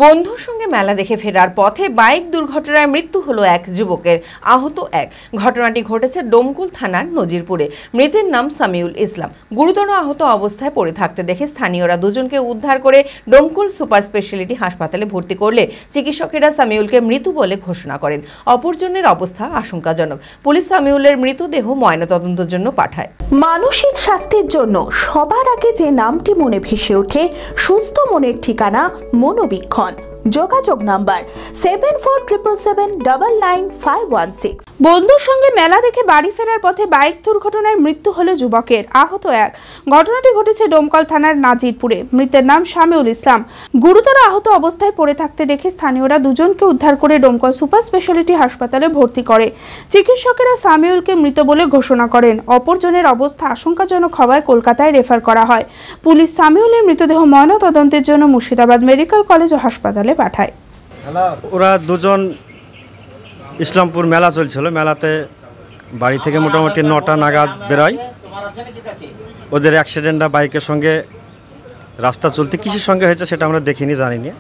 বন্ধুর সঙ্গে মেলা দেখে ফেরার পথে বাইক দুর্ঘটনায় মৃত্যু হলো এক যুবকের, আহত এক। ঘটনাটি ঘটেছে ডোমকল থানার নজিরপুরে। মৃতের নাম সামিউল ইসলাম। গুরুতর আহত অবস্থায় পড়ে থাকতে দেখে স্থানীয়রা দুজনকে উদ্ধার করে ডোমকল সুপার স্পেশালিটি হাসপাতালে ভর্তি করলে চিকিৎসকেরা সামিউলকে মৃত বলে ঘোষণা করেন। অপরজনের অবস্থা আশঙ্কাজনক। পুলিশ সামিউলের মৃতদেহ ময়নাতদন্তের জন্য পাঠায়। মানসিক স্বাস্থ্যের জন্য সবার আগে যে নামটি মনে ভেসে ওঠে, সুস্থ মনের ঠিকানা মনোবীক্ষণ। যোগাযোগ নাম্বার 7477799516। বন্ধুর সঙ্গে মেলা দেখে বাড়ি ফেরার পথে বাইক দুর্ঘটনায় মৃত্যু হলো যুবকের, আহত এক। ঘটনাটি ঘটেছে ডোমকল থানার নাজিরপুরে। মৃতের নাম সামিউল ইসলাম। গুরুতর আহত অবস্থায় পড়ে থাকতে দেখে স্থানীয়রা দুজনকে উদ্ধার করে ডোমকল সুপার স্পেশালিটি হাসপাতালে ভর্তি করে। চিকিৎসকেরা সামিউলকে মৃত বলে ঘোষণা করেন। অপরজনের অবস্থা আশঙ্কাজনক হওয়ায় কলকাতায় রেফার করা হয়। পুলিশ সামিউলের মৃতদেহ ময়নাতদন্তের জন্য মুর্শিদাবাদ মেডিকেল কলেজ ও হাসপাতালে পাঠায়। ওরা দুজন ইসলামপুর মেলা চলছিল, মেলাতে বাড়ি থেকে মোটামুটি 9টা নাগাদ বেরোয়। ওদের অ্যাক্সিডেন্টটা বাইকের সঙ্গে রাস্তা চলতে কিসের সঙ্গে হয়েছে সেটা আমরা দেখিনি, জানিনি।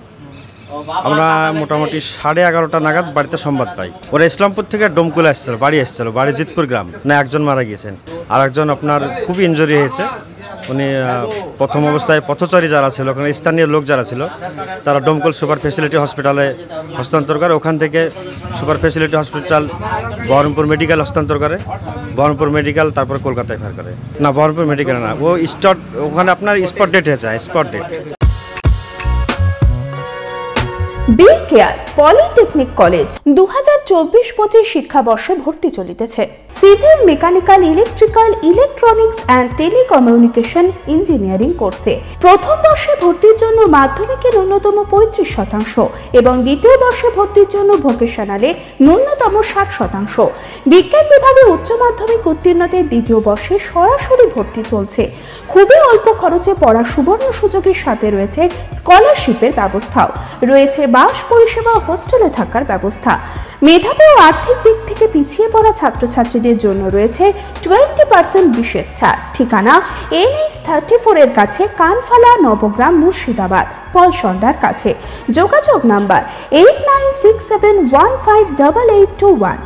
আমরা মোটামুটি 11:30 নাগাদ বাড়িতে সংবাদ পাই। ওরা ইসলামপুর থেকে ডোমকল আসছিল, বাড়ি জিতপুর গ্রাম। না, একজন মারা গিয়েছেন, আর একজন আপনার খুবই ইনজুরি হয়েছে। উনি প্রথম অবস্থায় পথচারী যারা ছিল, ওখানে স্থানীয় লোক যারা ছিল, তারা ডোমকল সুপার ফেসিলিটি হসপিটালে হস্তান্তর করে। ওখান থেকে super facility hospital Baharampur medical হস্তান্তর করে। বহরমপুর মেডিকেল তারপর কলকাতায় রেফার করে। না, বহরমপুর মেডিকেল না, ও ওখানে আপনার স্পট ডেট হয়েছে, spot date. B care polytechnic college 2024-25 শিক্ষাবর্ষে ভর্তি চলিতেছে। Civil, mechanical, electrical, electronics and telecommunication engineering কোর্সে প্রথম বর্ষে ভর্তির জন্য মাধ্যমিকের ন্যূনতম 35% এবং দ্বিতীয় বর্ষে ভর্তির জন্য ভোকেশনালে ন্যূনতম 60%। বিজ্ঞান বিভাগে উচ্চ মাধ্যমিক উত্তীর্ণদের দ্বিতীয় বর্ষে সরাসরি ভর্তি চলছে। খুবই অল্প খরচে পড়ার সুবর্ণ সুযোগের সাথে রয়েছে স্কলারশিপের ব্যবস্থাও। রয়েছে বাস পরিষেবা ও হোস্টেলে থাকার ব্যবস্থা। মেধাবী ও আর্থিক দিক থেকে পিছিয়ে পড়া ছাত্রছাত্রীদের জন্য রয়েছে 20% বিশেষ ছাড়। ঠিকানা NH 34 এর কাছে, কানফালা, নবগ্রাম, মুর্শিদাবাদ, পলসন্ডার কাছে। যোগাযোগ নাম্বার 8967158821।